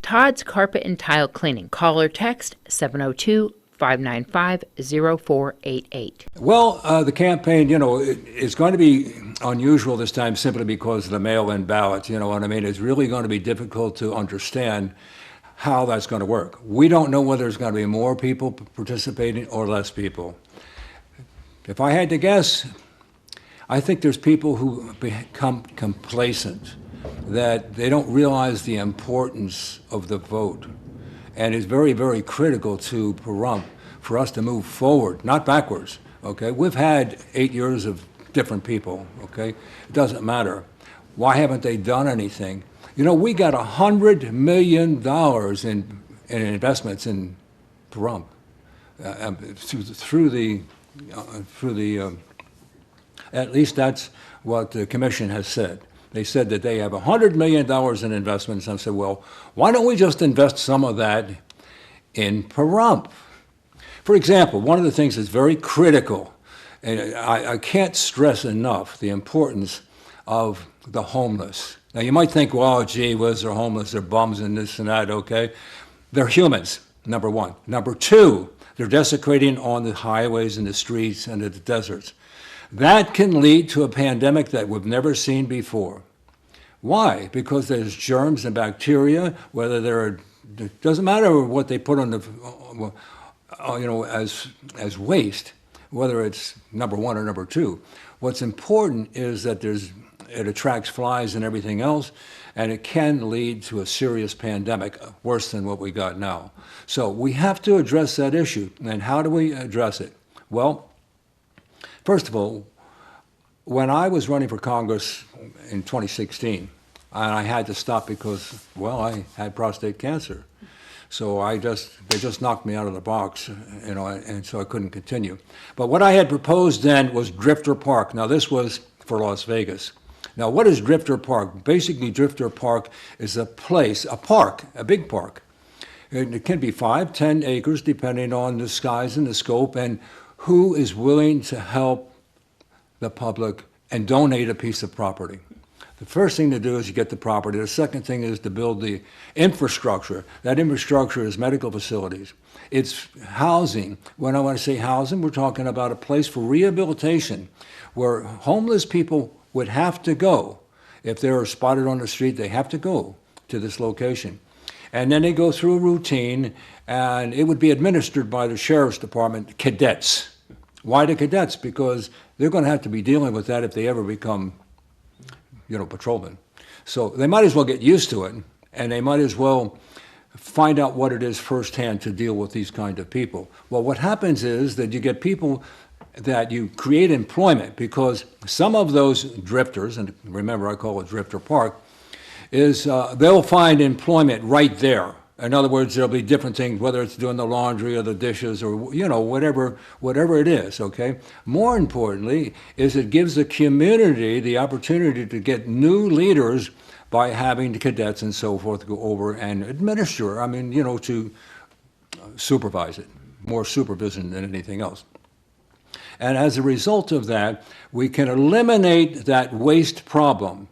Todd's Carpet and Tile Cleaning. Call or text 702-595-0488. Well, the campaign, it's going to be unusual this time simply because of the mail-in ballots. You know what I mean? It's really going to be difficult to understand how that's going to work. We don't know whether there's going to be more people participating or less people. If I had to guess, I think there's people who become complacent, that they don't realize the importance of the vote. And it's very, very critical to Pahrump for us to move forward, not backwards, okay? We've had 8 years of different people, okay? It doesn't matter. Why haven't they done anything? We got $100 million in investments in Pahrump through the at least that's what the commission has said. They said that they have $100 million in investments. I said, well, why don't we just invest some of that in Pahrump? For example, one of the things that's very critical, and I can't stress enough the importance of the homeless. Now, you might think, well, gee whiz, they're homeless, they're bums and this and that, okay? They're humans, number one. Number two, they're desecrating on the highways and the streets and the deserts. That can lead to a pandemic that we've never seen before. Why? Because there's germs and bacteria, it doesn't matter what they put on the, as waste, whether it's number one or number two. What's important is that it attracts flies and everything else, and it can lead to a serious pandemic, worse than what we got now. So we have to address that issue. And how do we address it? Well, first of all, when I was running for Congress in 2016, and I had to stop because, well, I had prostate cancer. So they just knocked me out of the box, and so I couldn't continue. But what I had proposed then was Drifter Park. Now, this was for Las Vegas. Now, what is Drifter Park? Basically, Drifter Park is a big park. It can be 5, 10 acres, depending on the size and the scope, and who is willing to help the public and donate a piece of property. The first thing to do is you get the property. The second thing is to build the infrastructure. That infrastructure is medical facilities. It's housing. When I want to say housing, we're talking about a place for rehabilitation where homeless people would have to go. If they're spotted on the street, they have to go to this location. And then they go through a routine, and it would be administered by the Sheriff's Department cadets. Why the cadets? Because they're going to have to be dealing with that if they ever become, patrolmen. So they might as well get used to it, and they might as well find out what it is firsthand to deal with these kind of people. Well, what happens is that you get people that you create employment, because some of those drifters, and remember I call it Drifter Park, is they'll find employment right there. In other words, there'll be different things, whether it's doing the laundry or the dishes or, whatever it is, okay? More importantly is it gives the community the opportunity to get new leaders by having the cadets and so forth go over and administer, to supervise it, more supervision than anything else. And as a result of that, we can eliminate that waste problem.